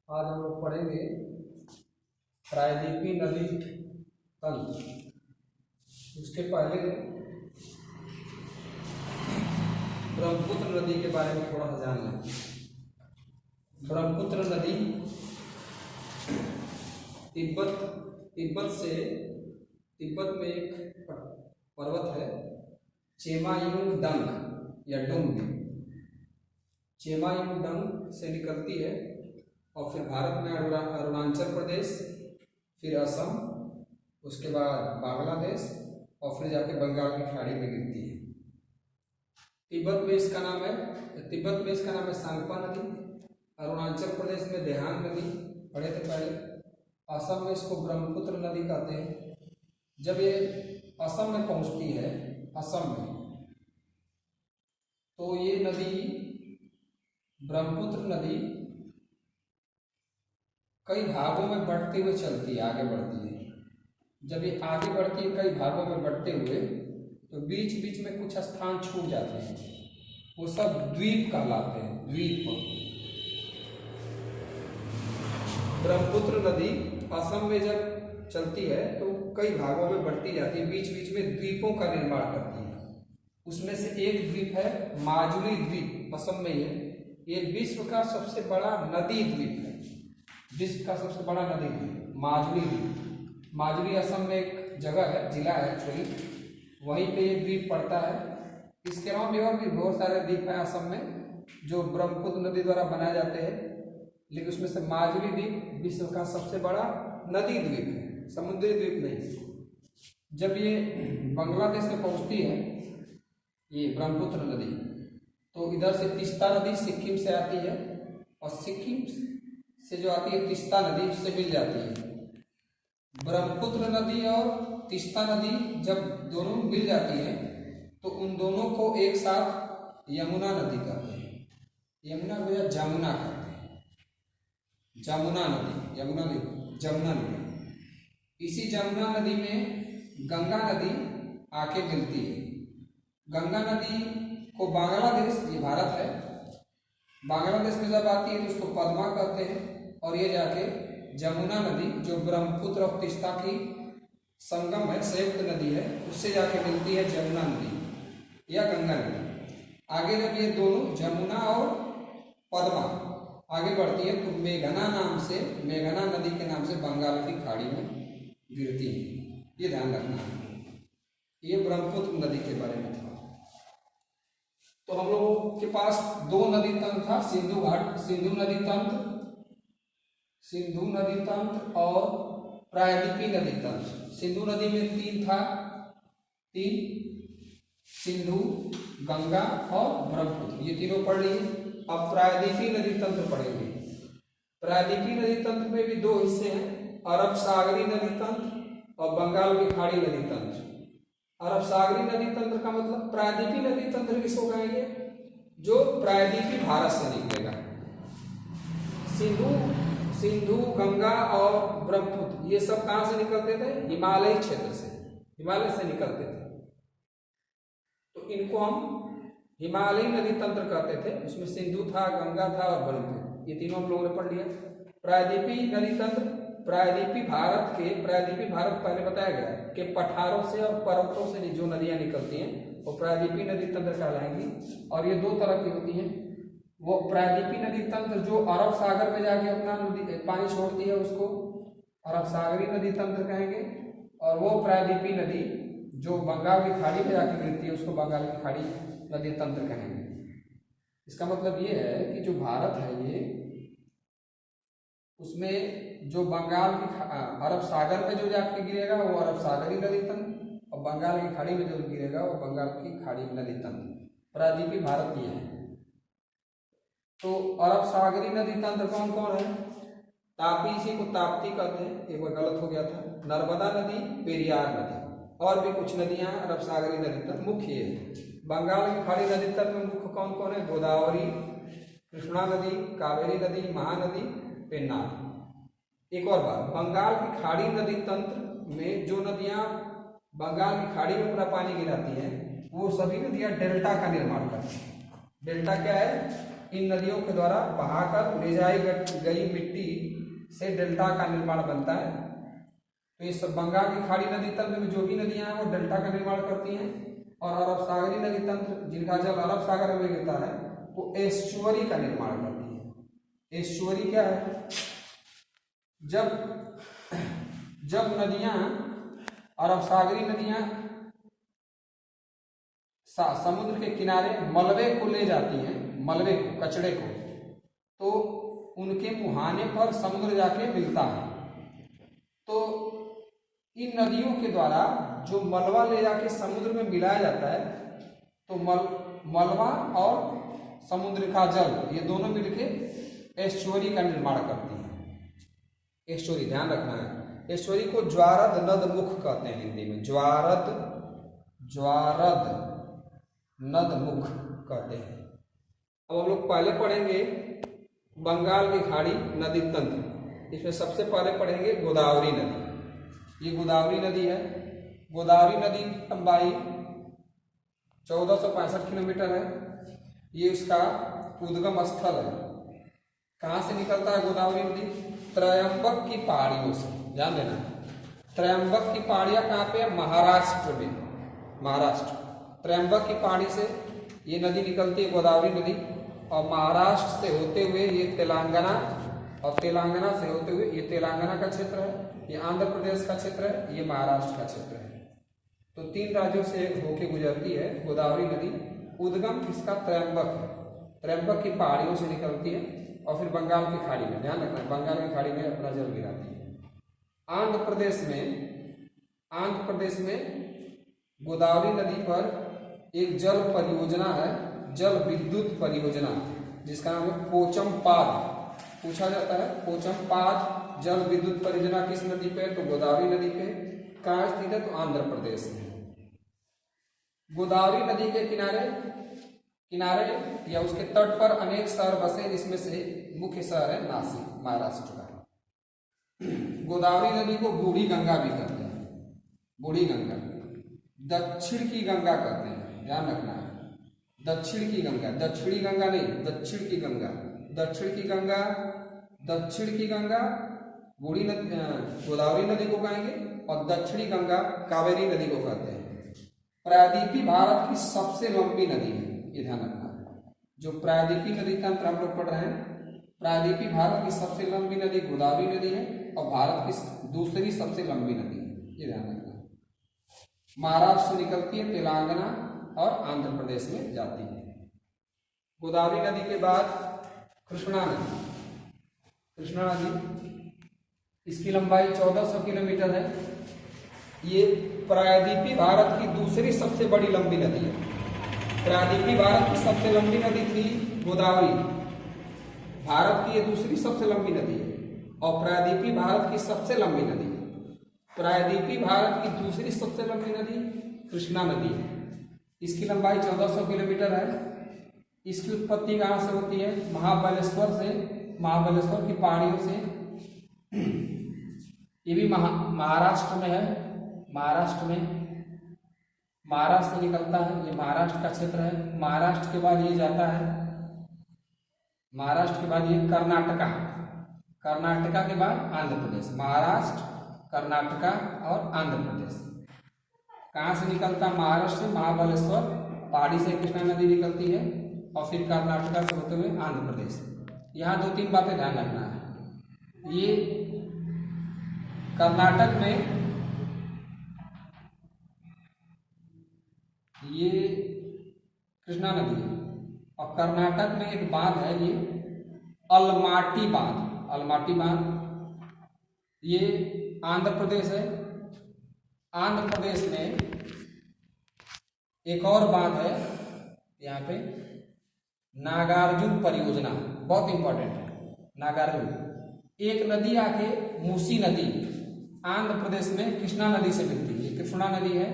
आज हम लोग पढ़ेंगे प्रायद्वीपीय नदी तंत्र। उसके पहले ब्रह्मपुत्र नदी के बारे में थोड़ा सा जान लें। ब्रह्मपुत्र नदी तिब्बत में एक पर्वत है, चेमायुंगडंग या डुंग, चेमायुंगडंग से निकलती है और फिर भारत में अरुणाचल प्रदेश, फिर असम, उसके बाद बांग्लादेश और फिर जाके बंगाल की खाड़ी में गिरती है। तिब्बत में इसका नाम है सांगपा नदी। अरुणाचल प्रदेश में देहांग नदी पढ़े थे पहले। असम में इसको ब्रह्मपुत्र नदी कहते हैं। जब ये असम में पहुंचती है, तो ये नदी ब्रह्मपुत्र नदी कई भागों में बढ़ते हुए चलती है, आगे बढ़ती है। जब ये आगे बढ़ती है कई भागों में बढ़ते हुए, तो बीच बीच में कुछ स्थान छूट जाते हैं, वो सब द्वीप कहलाते हैं। द्वीप। ब्रह्मपुत्र नदी असम में जब चलती है तो कई भागों में बढ़ती जाती है, बीच बीच में द्वीपों का निर्माण करती है। उसमें से एक द्वीप है माजुली द्वीप, असम में है। ये विश्व का सबसे बड़ा नदी द्वीप है, विश्व का सबसे बड़ा नदी द्वीप माजुली द्वीप। माजुली असम में एक जगह है, जिला है एक्चुअली, वहीं पे ये द्वीप पड़ता है। इसके अलावा भी और भी बहुत सारे द्वीप हैं असम में जो ब्रह्मपुत्र नदी द्वारा बनाए जाते हैं, लेकिन उसमें से माजुली द्वीप विश्व का सबसे बड़ा नदी द्वीप है, समुद्री द्वीप नहीं। जब ये बांग्लादेश में पहुंचती है ये ब्रह्मपुत्र नदी, तो इधर से तीस्ता नदी सिक्किम से आती है और सिक्किम से जो आती है तीस्ता नदी उससे मिल जाती है। ब्रह्मपुत्र नदी और तीस्ता नदी जब दोनों मिल जाती है तो उन दोनों को एक साथ यमुना नदी कहते हैं। यमुना को या जमुना कहते हैं। जमुना नदी इसी जमुना नदी में गंगा नदी आके मिलती है। गंगा नदी को बांग्लादेश, ये भारत है, बांग्लादेश में जब आती है तो उसको पद्मा कहते हैं, और ये जाके जमुना नदी जो ब्रह्मपुत्र और तीस्ता की संगम है, संयुक्त नदी है, उससे जाके मिलती है जमुना नदी या गंगा नदी। आगे जब ये दोनों जमुना और पद्मा आगे बढ़ती है तो मेघना नदी के नाम से बंगाल की खाड़ी में गिरती है। ये ध्यान रखना है। ये ब्रह्मपुत्र नदी के बारे में था। तो हम लोगों के पास दो नदी तंत्र था, सिंधु नदी तंत्र और प्रायद्वीपीय नदी तंत्र। सिंधु नदी में तीन सिंधु, गंगा और ब्रह्मपुत्र, ये तीनों पढ़ लिए। अब प्रायद्वीपीय नदी तंत्र पढ़ेंगे। प्रायद्वीपीय नदी तंत्र में भी दो हिस्से हैं, अरब सागरी नदी तंत्र और बंगाल की खाड़ी नदी तंत्र। अरब सागरी नदी तंत्र का मतलब प्रायद्वीपीय नदी तंत्र किसको कहेंगे? जो प्रायद्वीपीय भारत से निकलेगा। सिंधु, गंगा और ब्रह्मपुत्र ये सब कहां से निकलते थे? हिमालय क्षेत्र से, हिमालय से निकलते थे। तो इनको हम हिमालयी नदी तंत्र कहते थे। उसमें सिंधु था, गंगा था और ब्रह्मपुत्र, ये तीनों हम लोगों ने पढ़ लिया। प्रायद्वीपीय नदी तंत्र, प्रायद्वीपीय भारत पहले बताया गया कि पठारों से और पर्वतों से जो नदियां निकलती हैं वो प्रायद्वीपीय नदी तंत्र कहलाएंगी। और ये दो तरह की होती हैं। वो प्रायद्वीपीय नदी तंत्र जो अरब सागर में जाके अपना पानी छोड़ती है उसको अरब सागरी नदी तंत्र कहेंगे, और वो प्रायद्वीपीय नदी जो बंगाल की खाड़ी में जाके गिरती है उसको बंगाल की खाड़ी नदी तंत्र कहेंगे। इसका मतलब ये है कि जो भारत है ये, उसमें जो बंगाल की अरब सागर में जो जाके गिरेगा वो अरब सागरी नदी तंत्र, और बंगाल की खाड़ी में जो गिरेगा वो बंगाल की खाड़ी नदी तंत्र। प्रायद्वीपीय भारत ये है। तो अरब सागरी नदी तंत्र कौन कौन है? तापी, इसी को ताप्ती कहते हैं, एक बार गलत हो गया था। नर्मदा नदी, पेरियार नदी और भी कुछ नदियां अरब सागरी नदी तंत्र मुख्य है। बंगाल की खाड़ी नदी तंत्र में मुख्य कौन कौन है? गोदावरी, कृष्णा नदी, कावेरी नदी, महानदी, पेन्नार। एक और बात, बंगाल की खाड़ी नदी तंत्र में जो नदियां बंगाल की खाड़ी में अपना पानी गिराती हैं वो सभी नदियां डेल्टा का निर्माण करती हैं। डेल्टा क्या है? इन नदियों के द्वारा बहाकर ले जाई गई मिट्टी से डेल्टा का निर्माण बनता है। तो ये सब बंगाल की खाड़ी नदी तंत्र में जो भी नदियां हैं वो डेल्टा का निर्माण करती हैं, और अरब सागरी नदी तंत्र जिनका जल अरब सागर में गिरता है वो एस्चुअरी का निर्माण करती है। एस्चुअरी क्या है? जब नदियां अरब सागरी नदियां समुद्र के किनारे मलबे को ले जाती हैं, मलबे को, कचड़े को, तो उनके मुहाने पर समुद्र जाके मिलता है। तो इन नदियों के द्वारा जो मलबा ले जाके समुद्र में मिलाया जाता है, तो मलबा और समुद्र का जल ये दोनों मिलके एस्चुअरी का निर्माण करती है। एस्चुअरी ध्यान रखना है, एस्चुअरी को ज्वारद नद मुख कहते हैं हिंदी में, ज्वारद नद मुख कहते हैं। अब हम लोग पहले पढ़ेंगे बंगाल की खाड़ी नदी तंत्र। इसमें सबसे पहले पढ़ेंगे गोदावरी नदी। ये गोदावरी नदी है। गोदावरी नदी की लंबाई 1465 किलोमीटर है। ये उसका उद्गम स्थल है। कहाँ से निकलता है गोदावरी नदी? त्रयंबक की पहाड़ियों से। ध्यान देना, त्रयंबक की पहाड़ियाँ कहाँ पे है? महाराष्ट्र में। महाराष्ट्र त्रयंबक की पहाड़ी से ये नदी निकलती है, गोदावरी नदी, और महाराष्ट्र से होते हुए ये तेलंगाना, और तेलंगाना से होते हुए ये तेलंगाना का क्षेत्र है, ये आंध्र प्रदेश का क्षेत्र है, ये महाराष्ट्र का क्षेत्र है। तो 3 राज्यों से होके गुजरती है गोदावरी नदी। उद्गम किसका? त्रयंबक है। त्रयंबक की पहाड़ियों से निकलती है और फिर बंगाल की खाड़ी में, ध्यान रखना, बंगाल की खाड़ी में अपना जल गिराती है। आंध्र प्रदेश में गोदावरी नदी पर एक जल परियोजना है, जल विद्युत परियोजना, जिसका नाम है पोचमपाद। पूछा जाता है पोचमपाद जल विद्युत परियोजना किस नदी पे? तो गोदावरी नदी पे। कहाँ स्थित है? तो आंध्र प्रदेश में। गोदावरी नदी के किनारे या उसके तट पर अनेक शहर बसे, जिसमें से मुख्य शहर है नासिक, महाराष्ट्र का। गोदावरी नदी को बूढ़ी गंगा भी कहते हैं, बूढ़ी गंगा, दक्षिण की गंगा कहते हैं, ध्यान रखना है। दक्षिण की गंगा, दक्षिणी गंगा नहीं, दक्षिण की गंगा। दक्षिण की गंगा बूढ़ी नदी गोदावरी नदी को कहेंगे, और दक्षिणी गंगा कावेरी नदी को कहते हैं। प्रायद्वीपी भारत की सबसे लंबी नदी है, ये ध्यान रखना है। जो प्रायद्वीपी नदी तंत्र हम लोग पढ़ रहे हैं, प्रायद्वीपी भारत की सबसे लंबी नदी गोदावरी नदी है, और भारत की दूसरी सबसे लंबी नदी है, ये ध्यान रखना। महाराष्ट्र से निकलती है, तेलंगाना और आंध्र प्रदेश में जाती है। गोदावरी नदी के बाद कृष्णा नदी, इसकी लंबाई 1400 किलोमीटर है। ये प्रायद्वीपी भारत की दूसरी सबसे बड़ी लंबी नदी है। प्रायद्वीपी भारत की सबसे लंबी नदी थी गोदावरी, भारत की ये दूसरी सबसे लंबी नदी है, और प्रायद्वीपी भारत की सबसे लंबी नदी है। प्रायद्वीपी भारत की दूसरी सबसे लंबी नदी कृष्णा नदी है। इसकी लंबाई 1400 किलोमीटर है। इसकी उत्पत्ति कहाँ से होती है? महाबलेश्वर से, महाबलेश्वर की पहाड़ियों से। ये भी महाराष्ट्र में है। महाराष्ट्र से निकलता है, ये महाराष्ट्र का क्षेत्र है। महाराष्ट्र के बाद ये जाता है, महाराष्ट्र के बाद ये कर्नाटका के बाद आंध्र प्रदेश। महाराष्ट्र, कर्नाटका और आंध्र प्रदेश। कहाँ से निकलता? महाराष्ट्र से महाबलेश्वर पहाड़ी से कृष्णा नदी निकलती है, और फिर कर्नाटका से होते हुए आंध्र प्रदेश। यहाँ 2-3 बातें ध्यान रखना है। ये कर्नाटक में ये कृष्णा नदी है, और कर्नाटक में एक बांध है, ये अलमाटी बांध। ये आंध्र प्रदेश है। आंध्र प्रदेश में एक और बांध है यहाँ पे, नागार्जुन परियोजना, बहुत इंपॉर्टेंट है नागार्जुन। एक नदी आके मूसी नदी आंध्र प्रदेश में कृष्णा नदी से मिलती है, ये कृष्णा नदी है।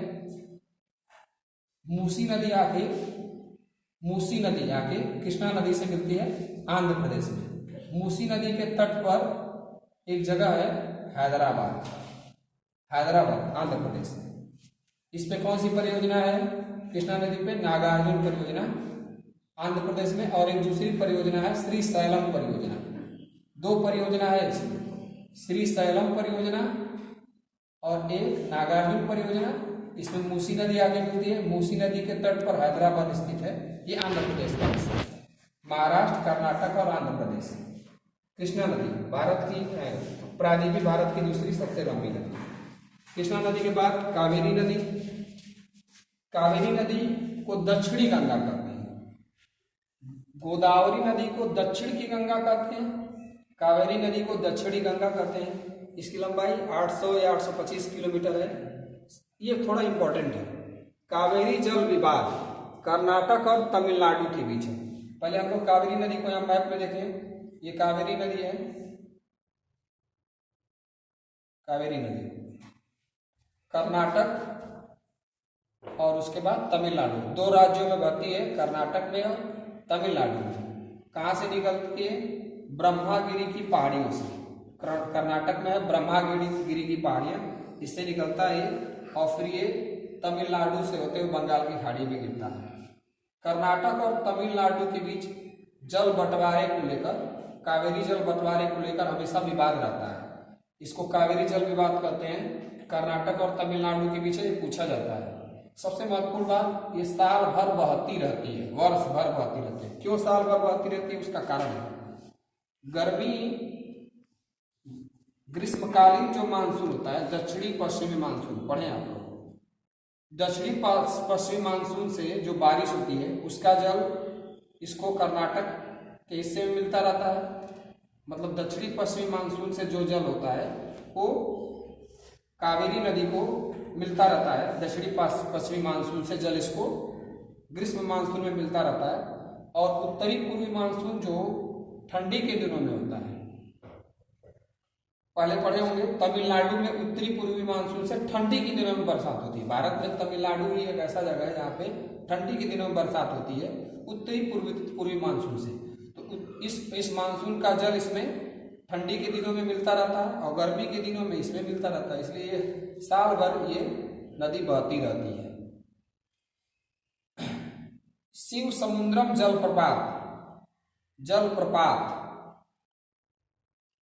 मूसी नदी आके कृष्णा नदी से मिलती है आंध्र प्रदेश में। मूसी नदी के तट पर एक जगह है हैदराबाद, आंध्र प्रदेश में। इस पे कौन सी परियोजना है? कृष्णा नदी पे नागार्जुन परियोजना आंध्र प्रदेश में, और एक दूसरी परियोजना है श्रीशैलम परियोजना। दो परियोजना है इसमें, श्रीशैलम परियोजना और एक नागार्जुन परियोजना। इसमें मूसी नदी आगे मिलती है, मूसी नदी के तट पर हैदराबाद स्थित है। ये आंध्र प्रदेश का हिस्सा है। महाराष्ट्र, कर्नाटक और आंध्र प्रदेश। कृष्णा नदी भारत की प्रायद्वीपीय भारत की दूसरी सबसे लंबी नदी। कृष्णा नदी के बाद कावेरी नदी। कावेरी नदी को दक्षिणी गंगा कहते हैं। गोदावरी नदी को दक्षिण की गंगा कहते हैं, कावेरी नदी को दक्षिणी गंगा कहते हैं। इसकी लंबाई 800 या 825 किलोमीटर है। ये थोड़ा इंपॉर्टेंट है। कावेरी जल विवाद कर्नाटक और तमिलनाडु के बीच है। पहले हम लोग कावेरी नदी को यहाँ मैप में देखें। ये कावेरी नदी है, कावेरी नदी कर्नाटक और उसके बाद तमिलनाडु, दो राज्यों में बहती है, कर्नाटक में और तमिलनाडु में। कहाँ से निकलती है? ब्रह्मागिरी की पहाड़ियों से। कर्नाटक में है ब्रह्मागिरी की पहाड़ियां, इससे निकलता है और फिर ये तमिलनाडु से होते हुए बंगाल की खाड़ी में गिरता है। कर्नाटक और तमिलनाडु के बीच जल बंटवारे को लेकर, कावेरी जल बंटवारे को लेकर हमेशा विवाद रहता है। इसको कावेरी जल विवाद कहते हैं। कर्नाटक और तमिलनाडु के बीच ये पूछा जाता है। सबसे महत्वपूर्ण बात, ये साल भर बहती रहती है, वर्ष भर बहती रहती है। क्यों साल भर बहती रहती है? उसका कारण है गर्मी, ग्रीष्मकालीन जो मानसून होता है, दक्षिणी पश्चिमी मानसून, पढ़े आप लोग, दक्षिणी पश्चिमी मानसून से जो बारिश होती है उसका जल इसको कर्नाटक के हिस्से में मिलता रहता है। मतलब दक्षिणी पश्चिमी मानसून से जो जल होता है वो कावेरी नदी को मिलता रहता है। दक्षिणी पश्चिमी मानसून से जल इसको ग्रीष्म मानसून में मिलता रहता है। और उत्तरी पूर्वी मानसून जो ठंडी के दिनों में होता है, पहले पढ़े होंगे, तमिलनाडु में उत्तरी पूर्वी मानसून से ठंडी के दिनों में बरसात होती है। भारत में तमिलनाडु ही एक ऐसा जगह है जहाँ पे ठंडी के दिनों में बरसात होती है, उत्तरी पूर्वी मानसून से। तो इस मानसून का जल इसमें ठंडी के दिनों में मिलता रहता है और गर्मी के दिनों में इसमें मिलता रहता है, इसलिए साल भर ये नदी बहती रहती है। शिव समुद्रम जलप्रपात,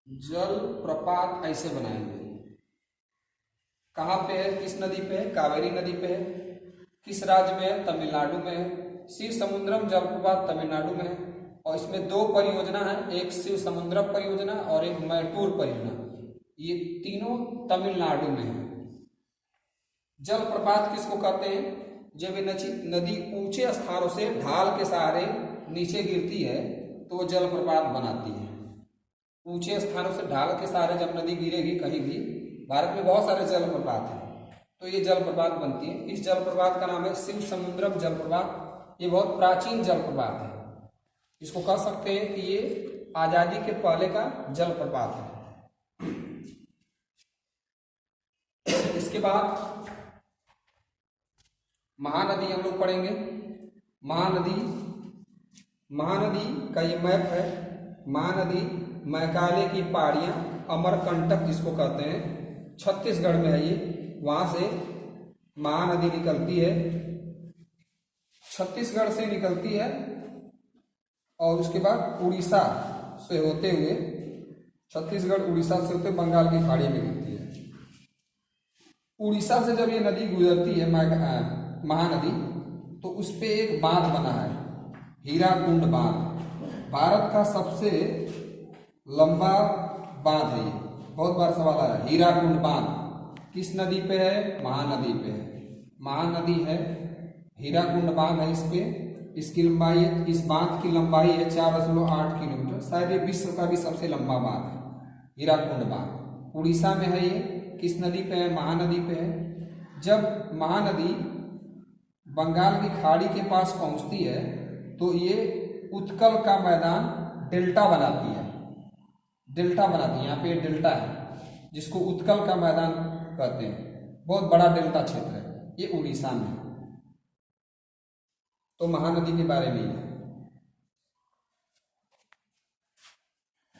जलप्रपात ऐसे बनाएंगे। कहाँ पे है? किस नदी पे है? कावेरी नदी पे है। किस राज्य में है? तमिलनाडु में है। शिव समुद्रम जलप्रपात तमिलनाडु में है और इसमें दो परियोजना है, एक शिव समुद्रम परियोजना और एक मैटूर परियोजना। ये तीनों तमिलनाडु में है। जलप्रपात किसको कहते हैं? जब नदी ऊंचे स्थानों से ढाल के सहारे नीचे गिरती है तो वो जलप्रपात बनाती है। ऊंचे स्थानों से ढाल के सहारे जब नदी गिरेगी कहीं भी, भारत में बहुत सारे जलप्रपात हैं, तो ये जलप्रपात बनती है। इस जलप्रपात का नाम है शिव समुद्रम जलप्रपात। ये बहुत प्राचीन जलप्रपात है। इसको कह सकते हैं कि ये आजादी के पहले का जलप्रपात है। इसके बाद महानदी हम लोग पढ़ेंगे। महानदी का ये मैप है। महानदी मैकाले की पहाड़ियां, अमरकंटक जिसको कहते हैं, छत्तीसगढ़ में है ये। वहां से महानदी निकलती है, छत्तीसगढ़ से निकलती है और उसके बाद उड़ीसा से होते हुए, छत्तीसगढ़ उड़ीसा से होते बंगाल की खाड़ी में गिरती है। उड़ीसा से जब ये नदी गुजरती है महानदी, तो उस पे एक बांध बना है, हीराकुंड बांध। भारत का सबसे लंबा बांध है ये। बहुत बार सवाल आया, हीराकुंड बांध किस नदी पे है? महानदी पे है। महानदी है, हीराकुंड बांध है। इस पे इसकी लंबाई, इस बांध की लंबाई है 4.8 किलोमीटर। शायद ये विश्व का भी सबसे लंबा बांध है, हीराकुंड बांध। उड़ीसा में है ये। किस नदी पे है? महानदी पे है। जब महानदी बंगाल की खाड़ी के पास पहुंचती है तो ये उत्कल का मैदान डेल्टा बनाती है। डेल्टा बनाती है, यहाँ पे डेल्टा है जिसको उत्कल का मैदान कहते हैं। बहुत बड़ा डेल्टा क्षेत्र है ये उड़ीसा में। तो महानदी के बारे में